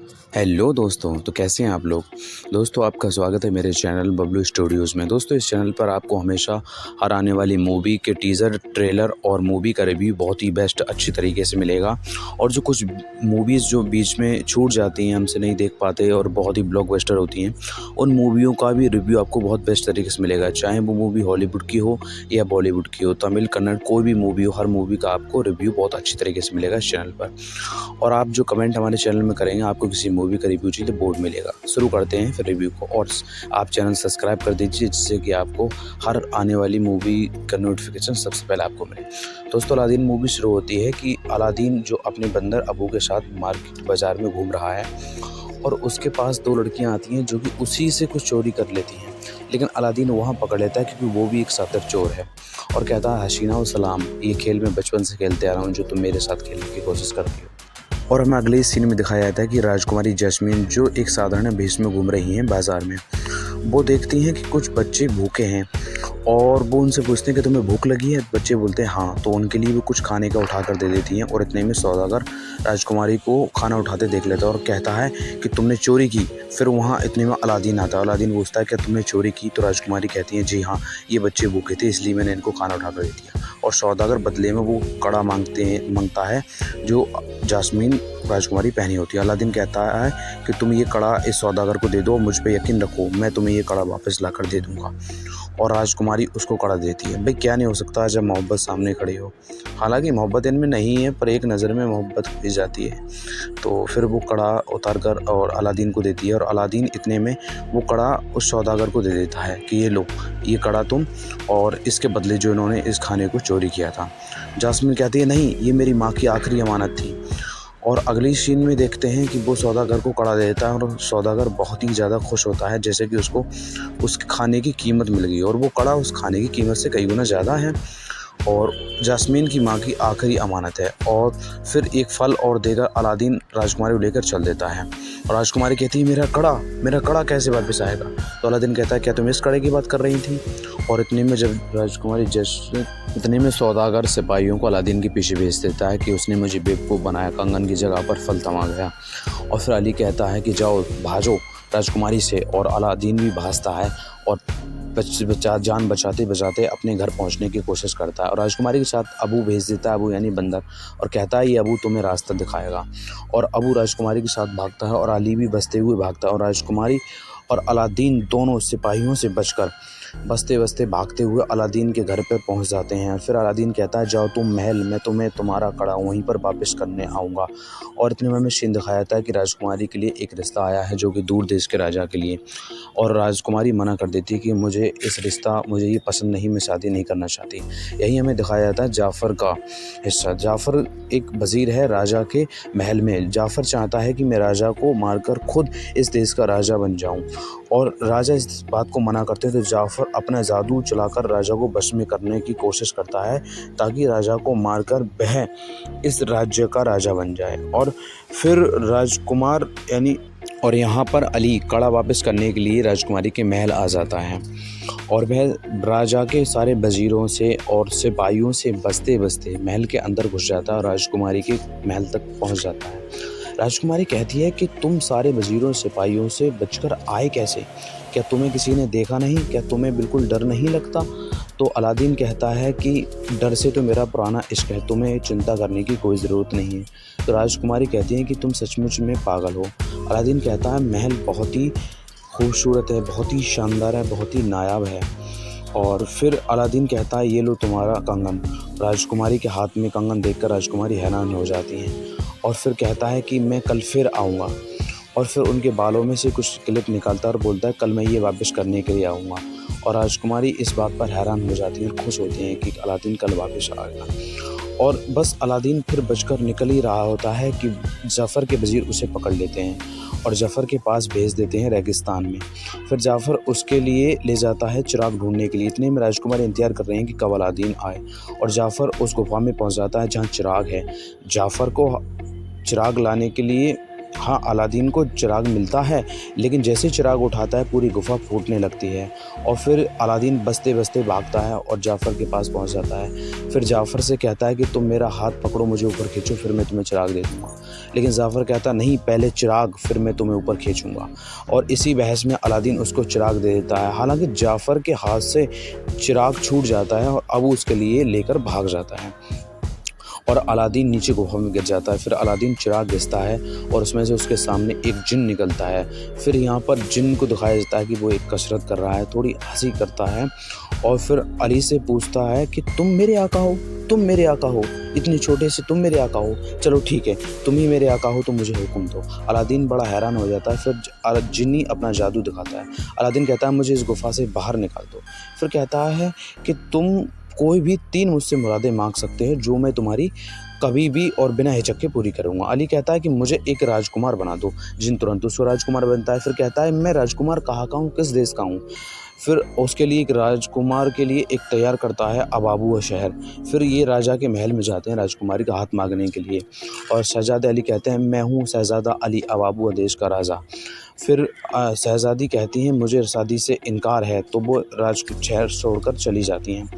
Hello दोस्तों, तो कैसे हैं आप लोग। दोस्तों, आपका स्वागत है मेरे चैनल बबलू स्टूडियोज़ में। दोस्तों, इस चैनल पर आपको हमेशा हर आने वाली मूवी के टीज़र, ट्रेलर और मूवी का रिव्यू बहुत ही बेस्ट अच्छी तरीके से मिलेगा। और जो कुछ मूवीज़ जो बीच में छूट जाती हैं, हमसे नहीं देख पाते और बहुत ही ब्लॉकबस्टर होती हैं, उन मूवियों का भी रिव्यू आपको बहुत बेस्ट तरीके से मिलेगा। चाहे वो मूवी हॉलीवुड की हो या बॉलीवुड की हो, तमिल, कन्नड़, कोई भी मूवी हो, हर मूवी का आपको रिव्यू बहुत अच्छी तरीके से मिलेगा इस चैनल पर। और आप जो कमेंट हमारे चैनल में करेंगे, आपको किसी मूवी का रिव्यू चाहिए तो बोर्ड मिलेगा। शुरू करते हैं फिर रिव्यू को। और आप चैनल सब्सक्राइब कर दीजिए, जिससे कि आपको हर आने वाली मूवी का नोटिफिकेशन सबसे पहले आपको मिले। दोस्तों, अलादीन मूवी शुरू होती है कि अलादीन जो अपने बंदर अबू के साथ मार्केट बाज़ार में घूम रहा है और उसके पास 2 लड़कियां आती हैं जो कि उसी से कुछ चोरी कर लेती हैं। लेकिन अलादीन वहाँ पकड़ लेता है क्योंकि वो भी एक सातिर चोर है और कहता है, हसीना व सलाम, ये खेल मैं बचपन से खेलते आ रहा हूँ जो तुम मेरे साथ खेलने की कोशिश करती हो। और हमें अगले सीन में दिखाया जाता है कि राजकुमारी जैस्मीन जो एक साधारण भेष में घूम रही हैं बाज़ार में, वो देखती हैं कि कुछ बच्चे भूखे हैं और वो उनसे पूछते हैं कि तुम्हें भूख लगी है। बच्चे बोलते हैं हाँ, तो उनके लिए वो कुछ खाने का उठा कर दे देती हैं। और इतने में सौदागर राजकुमारी को खाना उठाते देख लेता है और कहता है कि तुमने चोरी की। फिर वहाँ इतने में अलादीन आता है। अलादीन पूछता है क्या तुमने चोरी की, तो राजकुमारी कहती है जी हाँ, ये बच्चे भूखे थे इसलिए मैंने इनको खाना उठा कर दे दिया। और सौदागर बदले में वो कड़ा मांगता है जो जैस्मीन राजकुमारी पहनी होती है। अलादीन कहता है कि तुम ये कड़ा इस सौदागर को दे दो, मुझ पे यकीन रखो, मैं तुम्हें ये कड़ा वापस ला कर दे दूँगा। और राजकुमारी उसको कड़ा देती है। भाई, क्या नहीं हो सकता जब मोहब्बत सामने खड़ी हो। हालांकि मोहब्बत इनमें नहीं है, पर एक नज़र में मोहब्बत हो जाती है। तो फिर वो कड़ा उतार कर और अलादीन को देती है और अलादीन इतने में वो कड़ा उस सौदागर को दे देता है कि ये लो, ये कड़ा तुम, और इसके बदले जो इन्होंने इस खाने को चोरी किया था। जास्मिन कहती है नहीं, ये मेरी माँ की आखिरी अमानत थी। और अगली सीन में देखते हैं कि वो सौदागर को कड़ा देता है और सौदागर बहुत ही ज़्यादा खुश होता है, जैसे कि उसको उस खाने की कीमत मिल गई। और वो कड़ा उस खाने की कीमत से कई गुना ज़्यादा है और जैस्मीन की माँ की आखिरी अमानत है। और फिर एक फल और देकर अलादीन राजकुमारी को लेकर चल देता है। और राजकुमारी कहती है मेरा कड़ा कैसे वापस आएगा। तो अलादीन कहता है क्या तुम इस कड़े की बात कर रही थी। और इतने में सौदागर सिपाहियों को अलादीन के पीछे भेज देता है कि उसने मुझे बेवकूफ़ बनाया, कंगन की जगह पर फल थमा गया। और फिर अली कहता है कि जाओ भाजो राजकुमारी से। और अलादीन भी भाजता है और जान बचाते बचाते अपने घर पहुंचने की कोशिश करता है। और राजकुमारी के साथ अबू भेज देता है, अबू यानी बंदर, और कहता है ये अबू तुम्हें रास्ता दिखाएगा। और अबू राजकुमारी के साथ भागता है और अली भी बचते हुए भागता है। और राजकुमारी और अलादीन दोनों सिपाहियों से बचकर बचते बचते भागते हुए अलादीन के घर पर पहुंच जाते हैं। फिर अलादीन कहता है जाओ तुम महल, मैं तुम्हें तुम्हारा कड़ा वहीं पर वापस करने आऊँगा। और इतने में सीन दिखाया जाता है कि राजकुमारी के लिए एक रिश्ता आया है जो कि दूर देश के राजा के लिए। और राजकुमारी मना कर देती है कि मुझे ये पसंद नहीं, मैं शादी नहीं करना चाहती। यही हमें दिखाया जाता है जाफ़र का हिस्सा। जाफ़र एक वज़ीर है राजा के महल में। जाफ़र चाहता है कि मैं राजा को मारकर खुद इस देश का राजा बन जाऊं। और राजा इस बात को मना करते हैं तो जाफ़र अपना जादू चलाकर राजा को बश में करने की कोशिश करता है ताकि राजा को मारकर वह इस राज्य का राजा बन जाए। और फिर राजकुमार यानी और यहाँ पर अली कड़ा वापस करने के लिए राजकुमारी के महल आ जाता है और वह राजा के सारे वज़ीरों से और सिपाहियों से बचते बचते महल के अंदर घुस जाता है और राजकुमारी के महल तक पहुँच जाता है। राजकुमारी कहती है कि तुम सारे वज़ीरों सिपाहियों से बचकर आए कैसे, क्या तुम्हें किसी ने देखा नहीं, क्या तुम्हें बिल्कुल डर नहीं लगता। तो अलादीन कहता है कि डर से तो मेरा पुराना इश्क है, तुम्हें चिंता करने की कोई ज़रूरत नहीं है। तो राजकुमारी कहती है कि तुम सचमुच में पागल हो। अलादीन कहता है महल बहुत ही खूबसूरत है, बहुत ही शानदार है, बहुत ही नायाब है। और फिर अलादीन कहता है ये लो तुम्हारा कंगन। राजकुमारी के हाथ में कंगन देखकर राजकुमारी हैरान हो जाती है और फिर कहता है कि मैं कल फिर आऊँगा। और फिर उनके बालों में से कुछ क्लिप निकालता है और बोलता है कल मैं ये वापस करने के लिए आऊँगा। और राजकुमारी इस बात पर हैरान हो जाती है, खुश होती हैं कि अलादीन कल वापस आएगा। और बस अलादीन फिर बचकर निकल ही रहा होता है कि जाफ़र के वज़ीर उसे पकड़ लेते हैं और जाफ़र के पास भेज देते हैं रेगिस्तान में। फिर जाफ़र उसके लिए ले जाता है चिराग ढूंढने के लिए। इतने में राजकुमार इंतज़ार कर रहे हैं कि कब अलादीन आए और जाफ़र उस गुफा में पहुंच जाता है जहां चिराग है। जाफ़र को चिराग लाने के लिए हाँ, अलादीन को चिराग मिलता है, लेकिन जैसे ही चिराग उठाता है पूरी गुफ़ा फूटने लगती है और फिर अलादीन बचते-बचते भागता है और जाफ़र के पास पहुँच जाता है। फिर जाफ़र से कहता है कि तुम मेरा हाथ पकड़ो, मुझे ऊपर खींचो, फिर मैं तुम्हें चिराग दे दूँगा। लेकिन जाफ़र कहता नहीं, पहले चिराग फिर मैं तुम्हें ऊपर खींचूँगा। और इसी बहस में अलादीन उसको चिराग दे देता है। हालाँकि जाफ़र के हाथ से चिराग छूट जाता है और अब वो उसके लिए लेकर भाग जाता है और अलादीन नीचे गुफ़ा में गिर जाता है। फिर अलादीन चिराग घिसता है और उसमें से उसके सामने एक जिन निकलता है। फिर यहाँ पर जिन को दिखाया जाता है कि वो एक कसरत कर रहा है, थोड़ी हँसी करता है और फिर अली से पूछता है कि तुम मेरे आका हो, तुम मेरे आका हो, इतने छोटे से तुम मेरे आका हो, चलो ठीक है, तुम ही मेरे आका हो तो मुझे हुक्म दो। अलादीन बड़ा हैरान हो जाता है। फिर जिन्नी अपना जादू दिखाता है। अलादीन कहता है मुझे इस गुफ़ा से बाहर निकाल दो। फिर कहता है कि तुम कोई भी 3 मुझसे मुरादें माँग सकते हैं, जो मैं तुम्हारी कभी भी और बिना हिचक के पूरी करूँगा। अली कहता है कि मुझे एक राजकुमार बना दो। जिन तुरंत उसको राजकुमार बनता है। फिर कहता है मैं राजकुमार कहाँ का हूँ, किस देश का हूँ। फिर उसके लिए एक राजकुमार के लिए एक तैयार करता है अबाबू शहर। फिर ये राजा के महल में जाते हैं राजकुमारी का हाथ मांगने के लिए और शहजादे अली कहते हैं मैं हूँ शहजादा अली अबाबू देश का राजा। फिर शहजादी कहती हैं मुझे शादी से इनकार है, तो वो शहर छोड़कर चली जाती हैं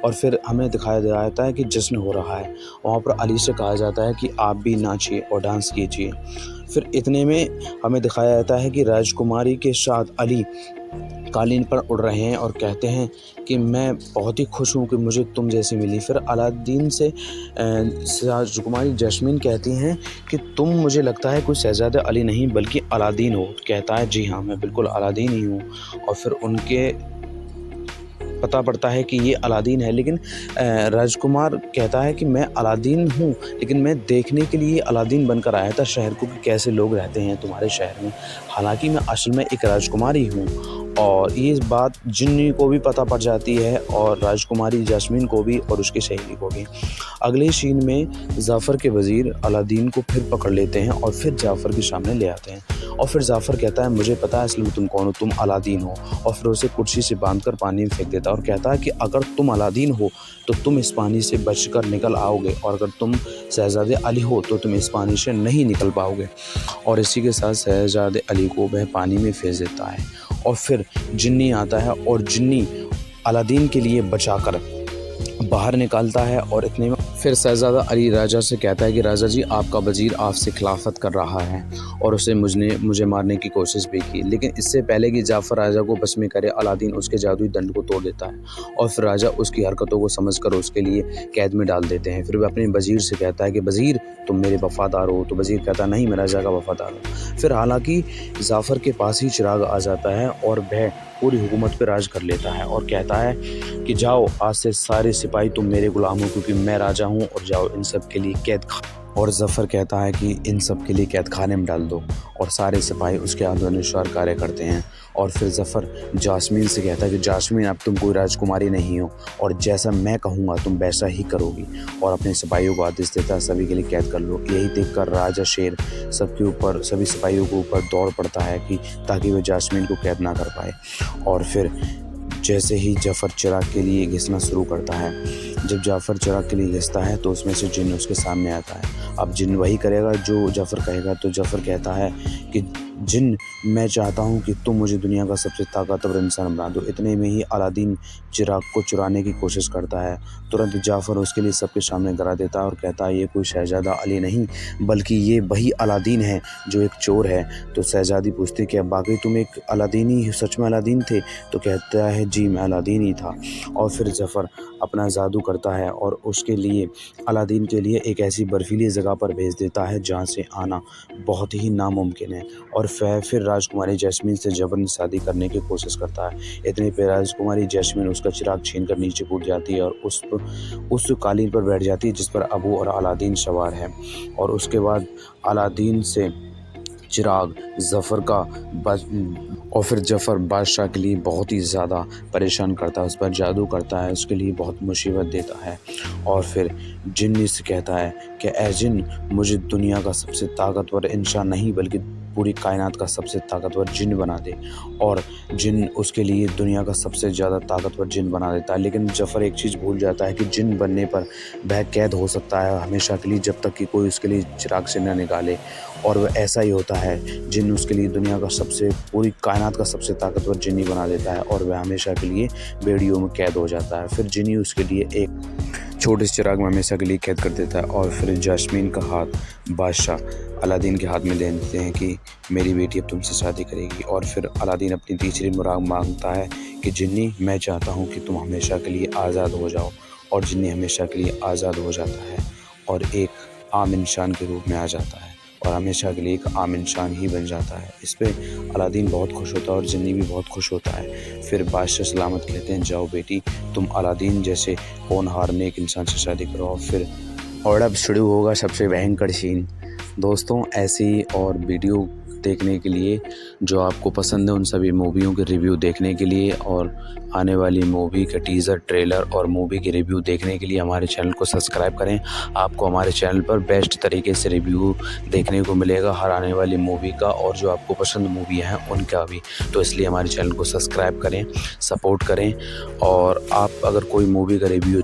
और फिर हमें दिखाया जाता है कि जश्न हो रहा है। वहाँ पर अली से कहा जाता है कि आप भी नाचिए और डांस कीजिए। फिर इतने में हमें दिखाया जाता है कि राजकुमारी के साथ अली कालीन पर उड़ रहे हैं और कहते हैं कि मैं बहुत ही खुश हूँ कि मुझे तुम जैसी मिली। फिर अलादीन से राजकुमारी जैस्मीन कहती हैं कि तुम मुझे लगता है कोई शहजादा अली नहीं बल्कि अलादीन हो। कहता है जी हाँ, मैं बिल्कुल अलादीन ही हूँ। और फिर उनके पता पड़ता है कि ये अलादीन है, लेकिन राजकुमार कहता है कि मैं अलादीन हूँ, लेकिन मैं देखने के लिए अलादीन बनकर आया था शहर को कि कैसे लोग रहते हैं तुम्हारे शहर में, हालांकि मैं असल में एक राजकुमार ही हूँ। और ये बात जिन्नी को भी पता पड़ जाती है और राजकुमारी जैस्मीन को भी और उसकी सहेली को भी। अगले सीन में जाफ़र के वज़ीर अलादीन को फिर पकड़ लेते हैं और फिर जाफ़र के सामने ले आते हैं और फिर जाफ़र कहता है मुझे पता है इसलिए तुम कौन हो, तुम अलादीन हो। और फिर उसे कुर्सी से बांधकर पानी में फेंक देता है और कहता है कि अगर तुम अलादीन हो तो तुम इस पानी से बचकर निकल आओगे और अगर तुम शहजादे अली हो तो तुम इस पानी से नहीं निकल पाओगे। और इसी के साथ शहजादे अली को वह पानी में फेंक देता है और फिर जिन्नी आता है और जिन्नी अलादीन के लिए बचाकर बाहर निकालता है। और इतने में फिर शहजादा अली राजा से कहता है कि राजा जी आपका वज़ीर आपसे खिलाफत कर रहा है और उसे मुझे मारने की कोशिश भी की, लेकिन इससे पहले कि जाफ़र राजा को बस में करे अलादीन उसके जादुई दंड को तोड़ देता है और फिर राजा उसकी हरकतों को समझकर उसके लिए कैद में डाल देते हैं। फिर वह अपने वज़ीर से कहता है कि वज़ीर तुम मेरे वफ़ादार हो, तो वज़ीर कहता नहीं मैं राजा का वफ़ादार हूँ। फिर हालांकि जाफ़र के पास ही चिराग आ जाता है और वह पूरी हुकूमत पर राज कर लेता है और कहता है कि जाओ आज से सारे सिपाही तुम मेरे गुलाम हो क्योंकि मैं राजा हूँ, और जाओ इन सब के लिए कैद और ज़फ़र कहता है कि इन सब के लिए कैद खाने में डाल दो और सारे सिपाही उसके अनुसार कार्य करते हैं। और फिर ज़फ़र जास्मीन से कहता है कि जास्मीन अब तुम कोई राजकुमारी नहीं हो और जैसा मैं कहूँगा तुम वैसा ही करोगी, और अपने सिपाहियों को आदेश देता है सभी के लिए कैद कर लो। यही देखकर राजा शेर सबके ऊपर सभी सिपाहियों के ऊपर दौड़ पड़ता है कि ताकि वह जास्मीन को कैद ना कर पाए। और फिर जैसे ही जाफ़र चिराग के लिए घिसना शुरू करता है, जब जाफ़र चिराग के लिए घिसता है तो उसमें से जिन उसके सामने आता है। अब जिन वही करेगा जो जाफ़र कहेगा, तो जाफ़र कहता है कि जिन मैं चाहता हूँ कि तुम मुझे दुनिया का सबसे ताकतवर इंसान बना दो। इतने में ही अलादीन चिराग को चुराने की कोशिश करता है। तुरंत जाफ़र उसके लिए सबके सामने गिरा देता है और कहता है ये कोई शहजादा अली नहीं बल्कि ये वही अलादीन है जो एक चोर है। तो शहजादी पूछती क्या बाकी तुम एक अलादीन ही सच में अलादीन थे? तो कहता है जी मैं अलादीन ही था। और फिर जाफ़र अपना जादू करता है और उसके लिए अलादीन के लिए एक ऐसी बर्फीली जगह पर भेज देता है जहाँ से आना बहुत ही नामुमकिन है। और फिर राजकुमारी जैस्मीन से जबरन शादी करने की कोशिश करता है। इतने पे राजकुमारी जैस्मीन उसका चिराग छीनकर नीचे कूद जाती है और उस कालीन पर बैठ जाती है जिस पर अबू और अलादीन सवार है। और उसके बाद अलादीन से चिराग ज़फ़र का और फिर जाफ़र बादशाह के लिए बहुत ही ज़्यादा परेशान करता है, उस पर जादू करता है, उसके लिए बहुत मुसीबत देता है। और फिर जिन्नी से कहता है कि ऐ जिन मुझे दुनिया का सबसे ताकतवर इंसान नहीं बल्कि पूरी कायनात का सबसे ताकतवर जिन बना दे और जिन उसके लिए दुनिया का सबसे ज़्यादा ताकतवर जिन बना देता है। लेकिन जफ़र एक चीज़ भूल जाता है कि जिन बनने पर वह कैद हो सकता है हमेशा के लिए, जब तक कि कोई उसके लिए चिराग से न निकाले। और वह ऐसा ही होता है, जिन उसके लिए दुनिया का पूरी कायनात का सबसे ताकतवर जिन ही बना देता है और वह हमेशा के लिए बेड़ियों में कैद हो जाता है। फिर जिन ही उसके लिए एक छोटे से चिराग में हमेशा के लिए कैद कर देता है और फिर जास्मीन का हाथ बादशाह अलादीन के हाथ में दे देते हैं कि मेरी बेटी अब तुमसे शादी करेगी। और फिर अलादीन अपनी तीसरी मुराद मांगता है कि जिन्नी, मैं चाहता हूँ कि तुम हमेशा के लिए आज़ाद हो जाओ। और जिन्नी हमेशा के लिए आज़ाद हो जाता है और एक आम इंसान के रूप में आ जाता है और हमेशा के लिए एक आम इंसान ही बन जाता है। इस पे अलादीन बहुत खुश होता है और जिन्नी भी बहुत खुश होता है। फिर बादशाह सलामत कहते हैं, जाओ बेटी, तुम अलादीन जैसे होनहार नेक इंसान से शादी करो। फिर और अब शुरू होगा सबसे भयंकर सीन। दोस्तों, ऐसी और वीडियो देखने के लिए जो आपको पसंद है, उन सभी मूवियों के रिव्यू देखने के लिए और आने वाली मूवी का टीज़र, ट्रेलर और मूवी के रिव्यू देखने के लिए हमारे चैनल को सब्सक्राइब करें। आपको हमारे चैनल पर बेस्ट तरीके से रिव्यू देखने को मिलेगा हर आने वाली मूवी का और जो आपको पसंद मूवी हैं उनका भी। तो इसलिए हमारे चैनल को सब्सक्राइब करें, सपोर्ट करें। और आप अगर कोई मूवी का रिव्यू